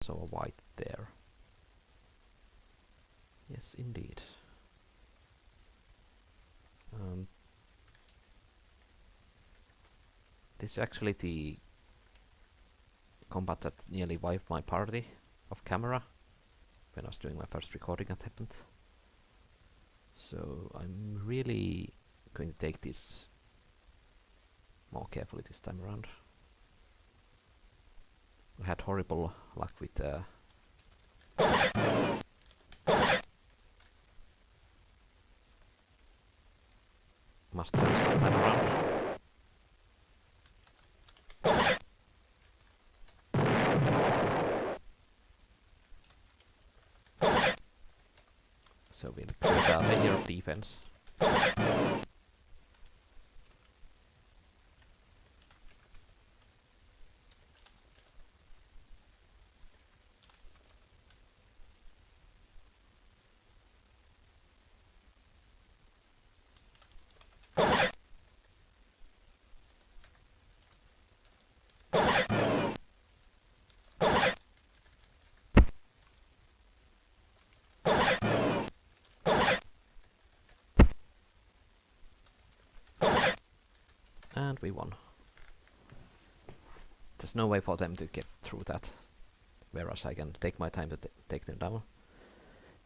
So a white there. Yes, indeed. This is actually the combat that nearly wiped my party off camera when I was doing my first recording that happened. So I'm really going to take this more carefully this time around. I had horrible luck with masters that time around. So we'll create a layer of defense. And we won. There's no way for them to get through that, whereas I can take my time to take them down.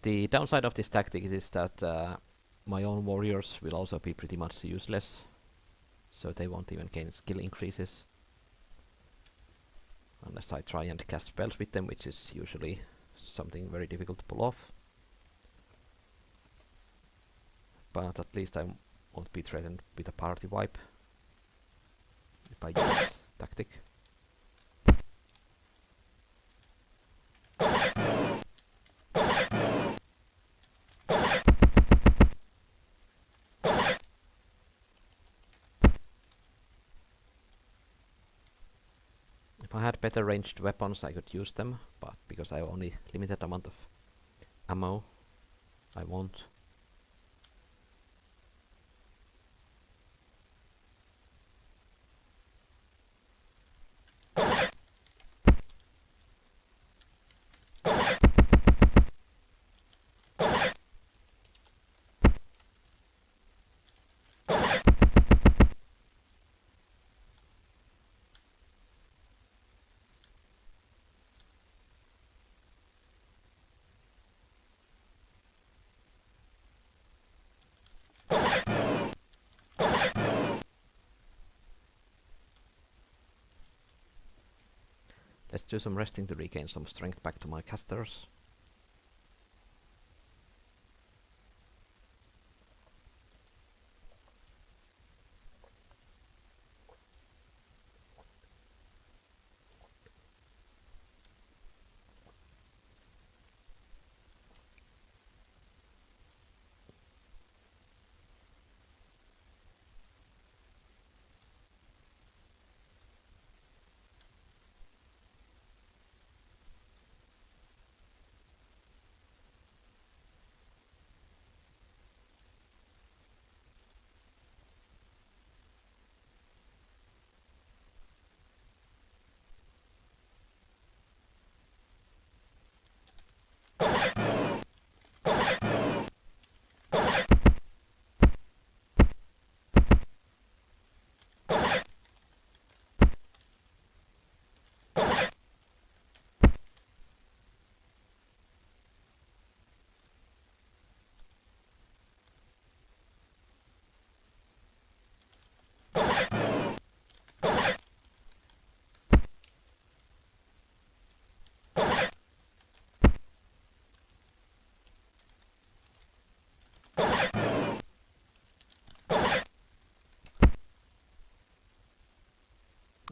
The downside of this tactic is that my own warriors will also be pretty much useless, so they won't even gain skill increases unless I try and cast spells with them, which is usually something very difficult to pull off. But at least I won't be threatened with a party wipe if I use this tactic. If I had better ranged weapons I could use them, but because I have only limited amount of ammo, I won't. Let's do some resting to regain some strength back to my casters.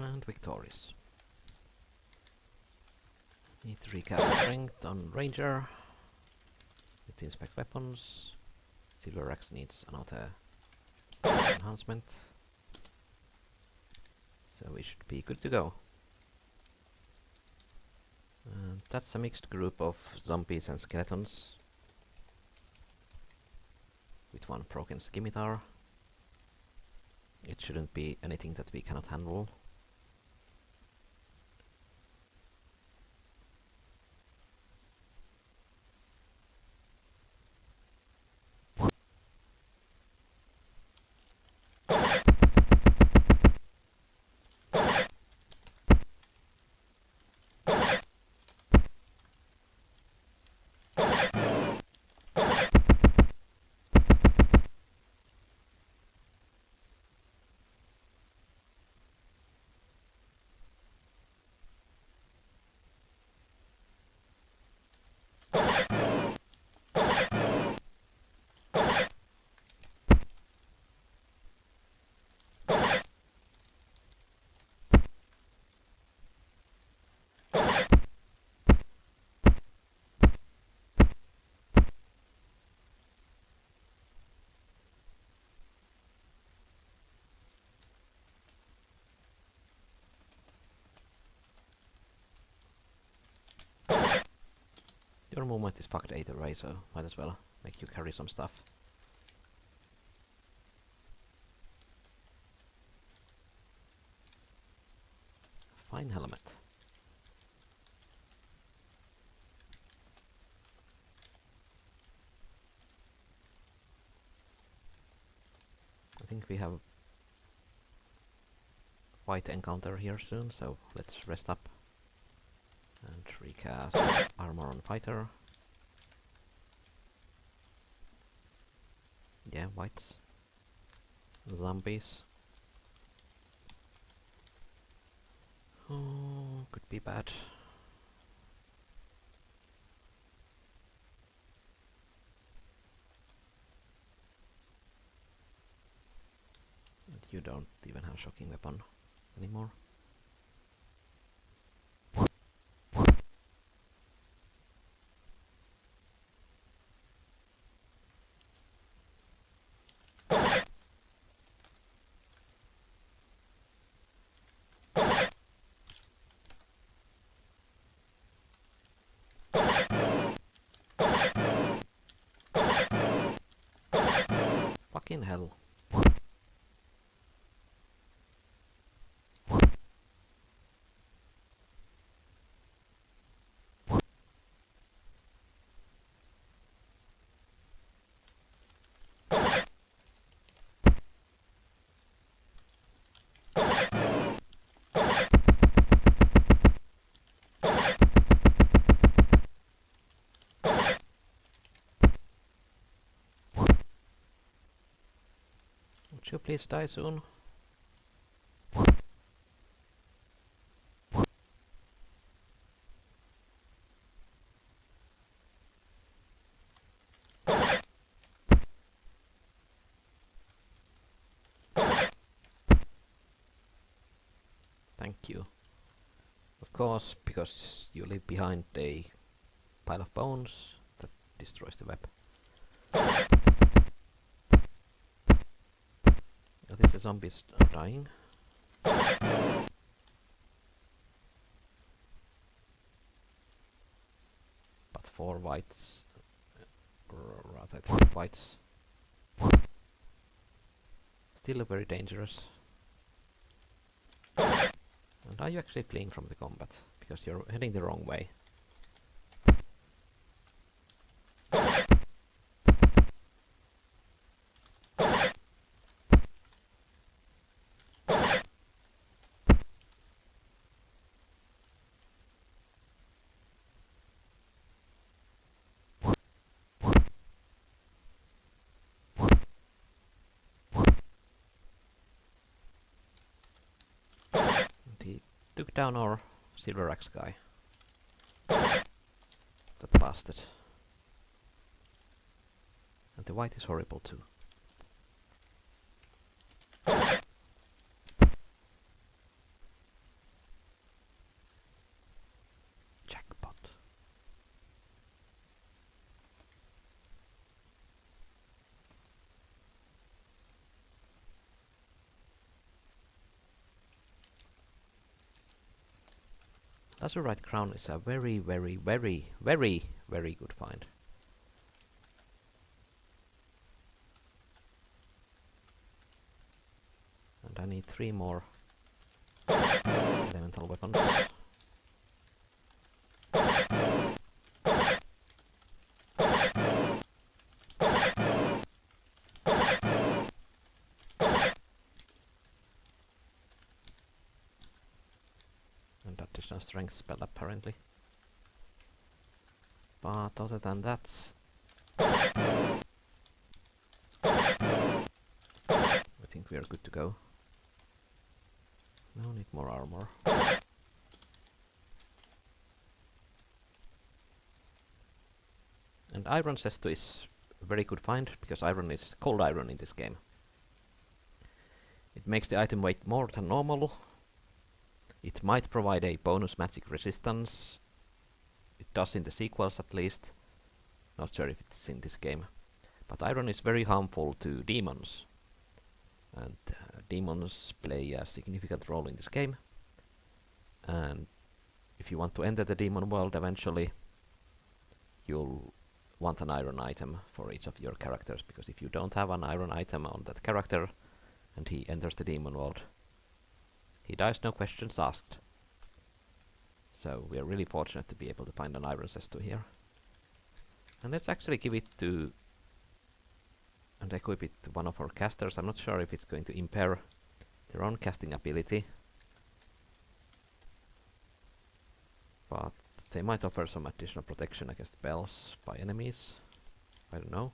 And victorious. Need to recast strength on ranger. Need to inspect weapons. Silver axe needs another enhancement. So we should be good to go. And that's a mixed group of zombies and skeletons with one broken scimitar. It shouldn't be anything that we cannot handle. Your movement is fucked either way, so might as well make you carry some stuff. Fine helmet. I think we have white encounter here soon, so let's rest up and recast armor on fighter. Yeah, whites. Zombies. Oh, could be bad. But you don't even have shocking weapon anymore. Fucking hell. Would you please die soon? Thank you. Of course, because you leave behind a pile of bones that destroys the web. At least the zombies are dying. But 4 whites, rather 3 whites. Still very dangerous. And are you actually fleeing from the combat? Because you're heading the wrong way. And he took down our silver axe guy. That bastard. And the white is horrible too. Jackpot. Lazurite crown is a very, very, very, very, very good find. And I need 3 more elemental weapons. And that is a strength spell apparently. But other than that, I think we are good to go. No need more armor. And iron cesto is a very good find, because iron is cold iron in this game. It makes the item weight more than normal. It might provide a bonus magic resistance. It does in the sequels at least. Not sure if it's in this game. But iron is very harmful to demons. And demons play a significant role in this game. And if you want to enter the demon world eventually, you'll want an iron item for each of your characters, because if you don't have an iron item on that character and he enters the demon world, he dies, no questions asked. So we are really fortunate to be able to find an iron cestus here. And let's actually give it to and equip it to one of our casters. I'm not sure if it's going to impair their own casting ability, but they might offer some additional protection against spells by enemies. I don't know.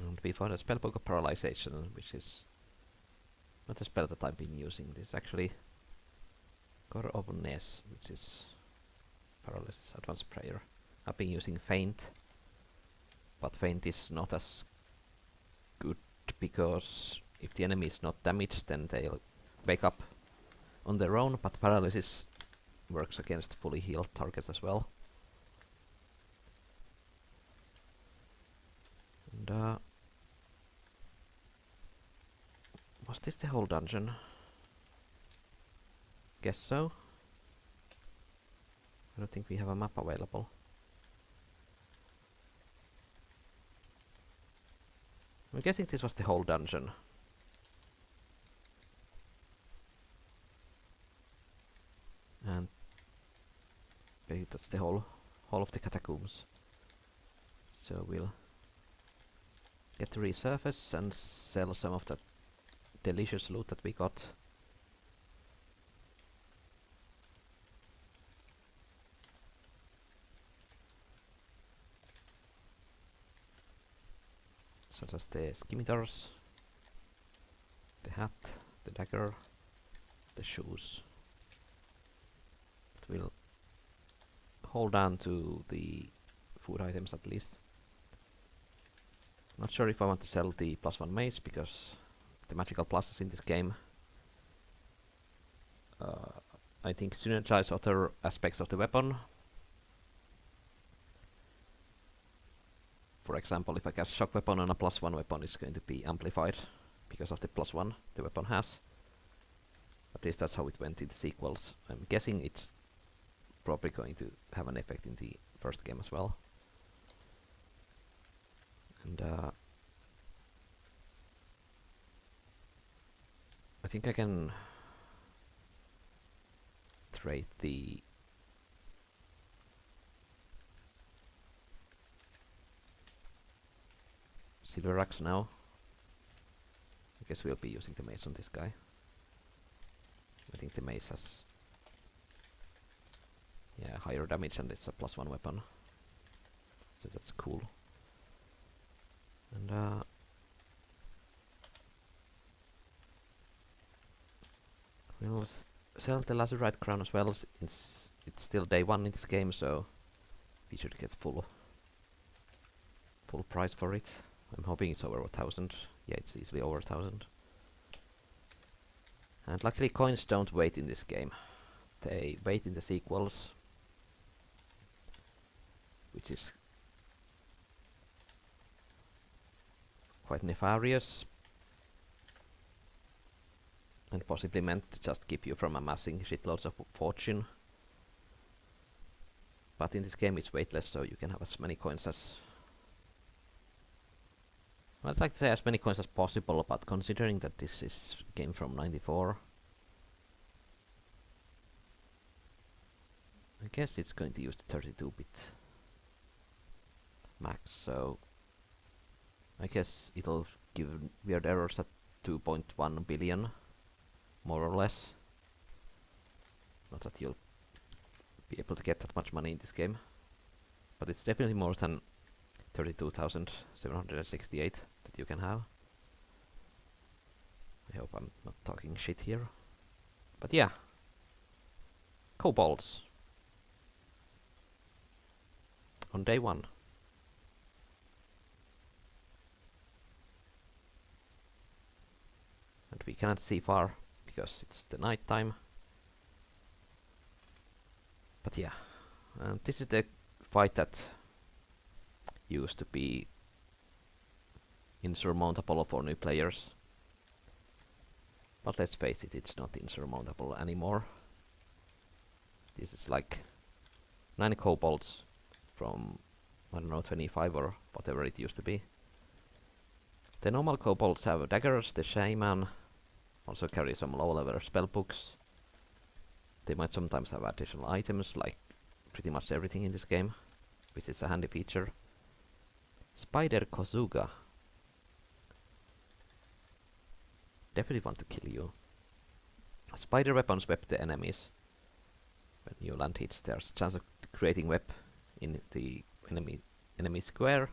And we found a spellbook of paralyzation, which is not a spell that I've been using. This is actually Core of Ness, which is paralysis advanced prayer. I've been using feint, but feint is not as good because if the enemy is not damaged, then they'll wake up on their own, but paralysis works against fully healed targets as well. And was this the whole dungeon? Guess so. I don't think we have a map available. I'm guessing this was the whole dungeon. And maybe that's the whole of the catacombs. So we'll get to resurface and sell some of that delicious loot that we got. Such as the scimitars, the hat, the dagger, the shoes. But we'll hold on to the food items at least. Not sure if I want to sell the +1 mace, because the magical pluses in this game I think synergize other aspects of the weapon. For example, if I cast shock weapon on a +1 weapon, it's going to be amplified because of the +1 the weapon has. At least that's how it went in the sequels. I'm guessing it's probably going to have an effect in the first game as well. And I think I can trade the silver axe now. I guess we'll be using the mace on this guy. I think the mace has higher damage and it's a +1 weapon. So that's cool. And we'll sell the Lazurite crown as well. It's still day 1 in this game, so we should get full price for it. I'm hoping it's over 1,000. Yeah, it's easily over 1,000. And luckily coins don't wait in this game. They wait in the sequels, which is quite nefarious and possibly meant to just keep you from amassing shitloads of fortune. But in this game it's weightless, so you can have as many coins as... well, I'd like to say as many coins as possible, but considering that this is a game from '94, I guess it's going to use the 32-bit max, so I guess it'll give weird errors at 2.1 billion, more or less. Not that you'll be able to get that much money in this game, but it's definitely more than 32,768 that you can have. I hope I'm not talking shit here. But yeah, kobolds on day 1. And we cannot see far because it's the night time. But yeah, and this is the fight that used to be insurmountable for new players. But let's face it, it's not insurmountable anymore. This is like 9 kobolds from, I don't know, 25 or whatever it used to be. The normal kobolds have daggers, the shaman also carries some low level spellbooks. They might sometimes have additional items, like pretty much everything in this game, which is a handy feature. Spider Kozuga. Definitely want to kill you. Spider weapons web the enemies. When you land hits, there's a chance of creating web in the enemy square.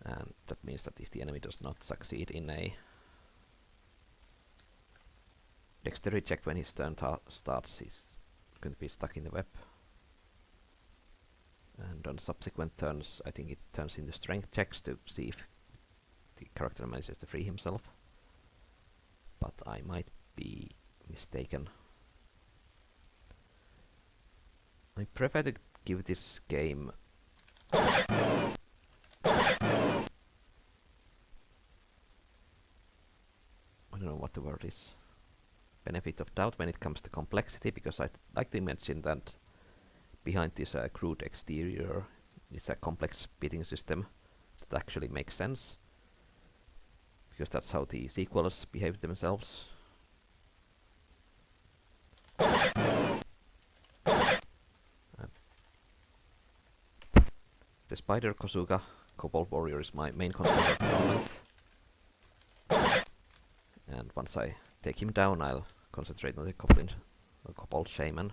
And that means that if the enemy does not succeed in a dexterity check when his turn starts, he's going to be stuck in the web. And on subsequent turns, I think it turns into strength checks to see if the character manages to free himself. But I might be mistaken. I prefer to give this game I don't know what the word is. Benefit of doubt when it comes to complexity, because I'd like to imagine that behind this crude exterior is a complex bidding system that actually makes sense, because that's how the sequels behave themselves. The Spider Kozuga Kobold Warrior is my main concern at the moment. And once I take him down, I'll concentrate on the Kobold Shaman.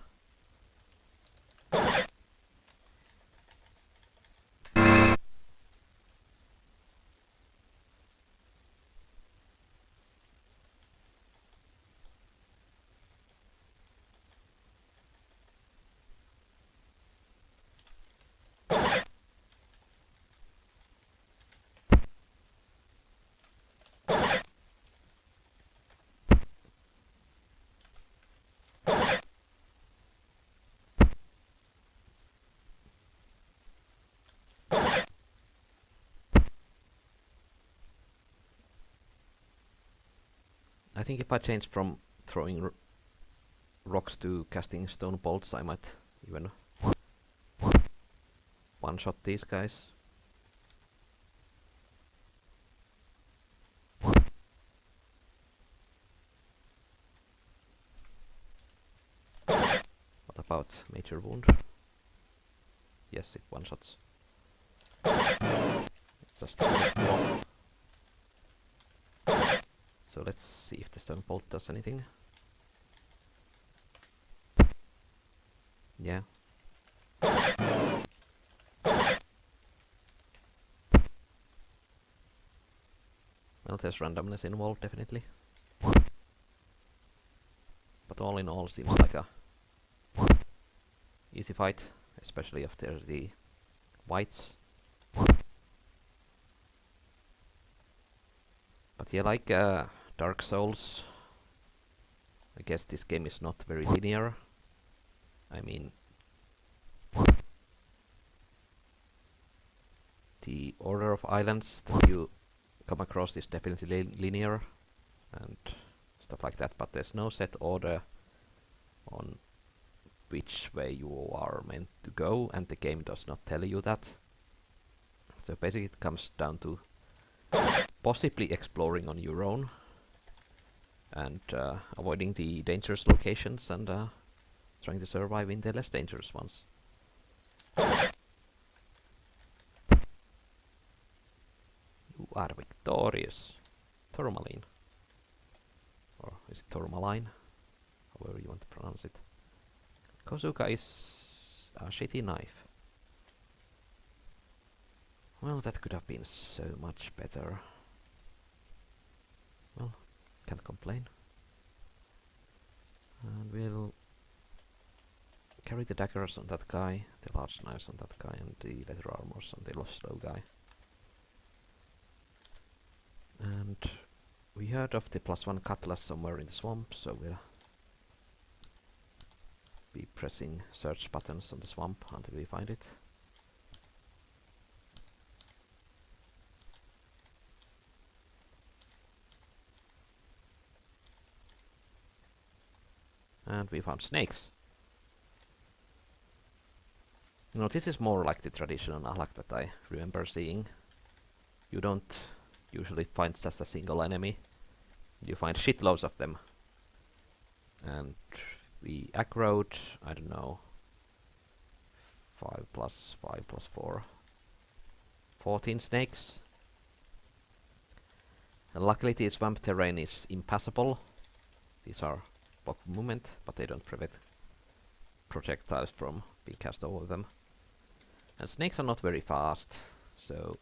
I think if I change from throwing rocks to casting stone bolts, I might even one-shot these guys. What about major wound? Yes, it one-shots. It's just a so let's see if the stone bolt does anything. Yeah. Well, there's randomness involved, definitely. But all in all, seems like a easy fight, especially if there's the whites. But yeah, like Dark Souls, I guess this game is not very linear. I mean, the order of islands that you come across is definitely linear and stuff like that, but there's no set order on which way you are meant to go, and the game does not tell you that. So basically it comes down to possibly exploring on your own and avoiding the dangerous locations and trying to survive in the less dangerous ones. You are victorious. Tourmaline. Or is it tourmaline? However you want to pronounce it. Kozuka is a shitty knife. Well, that could have been so much better. Well, can't complain. And we'll carry the daggers on that guy, the large knives on that guy, and the leather armors on the slow guy. And we heard of the +1 cutlass somewhere in the swamp, so we'll be pressing search buttons on the swamp until we find it. And we found snakes. This is more like the traditional Nahlakh that I remember seeing. You don't usually find just a single enemy. You find shitloads of them. And we aggroed, I don't know, 5 plus 5 plus 4, 14 snakes. And luckily the swamp terrain is impassable. These are block movement, but they don't prevent projectiles from being cast over them. And snakes are not very fast, so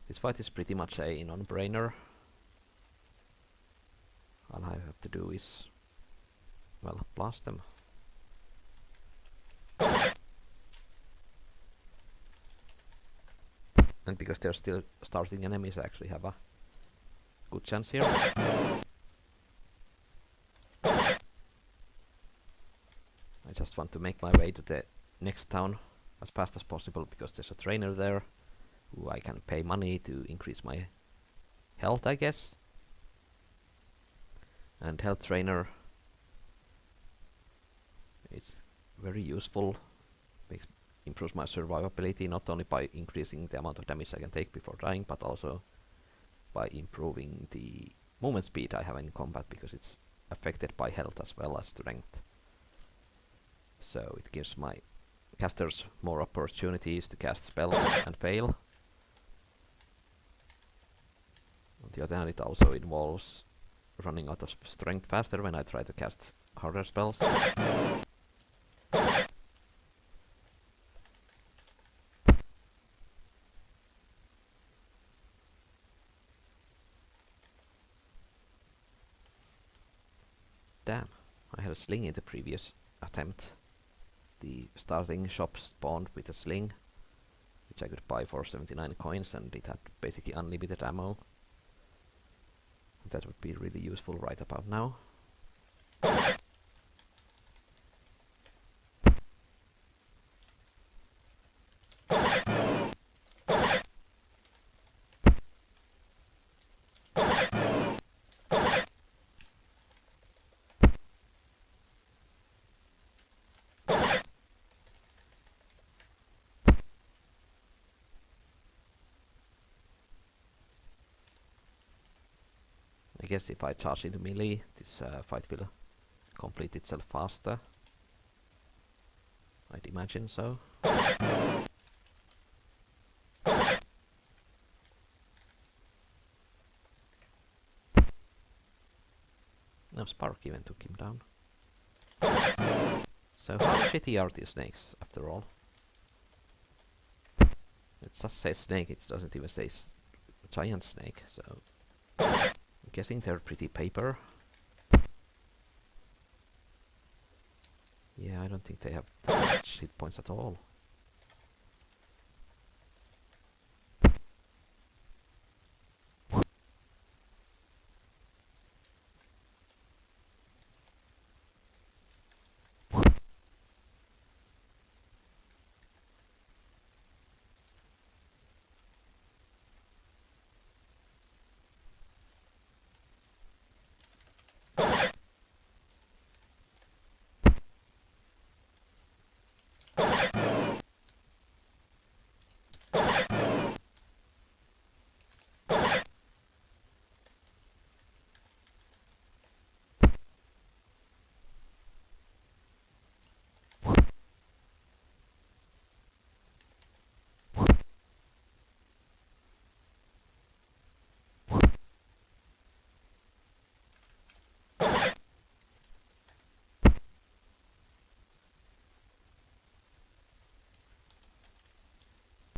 this fight is pretty much a non-brainer. All I have to do is, well, blast them. And because they're still starting enemies, I actually have a good chance here. I just want to make my way to the next town as fast as possible because there's a trainer there who I can pay money to increase my health, I guess. And health trainer is very useful. Improves my survivability not only by increasing the amount of damage I can take before dying, but also by improving the movement speed I have in combat because it's affected by health as well as strength. So it gives my casters more opportunities to cast spells and fail. On the other hand, it also involves running out of strength faster when I try to cast harder spells. Damn, I had a sling in the previous attempt. The starting shop spawned with a sling, which I could buy for 79 coins, and it had basically unlimited ammo. That would be really useful right about now. I guess if I charge into melee, this fight will complete itself faster. I'd imagine so. No, Spark even took him down. So how shitty are these snakes, after all? It just says snake, it doesn't even say giant snake, so I'm guessing they're pretty paper. Yeah, I don't think they have that much hit points at all.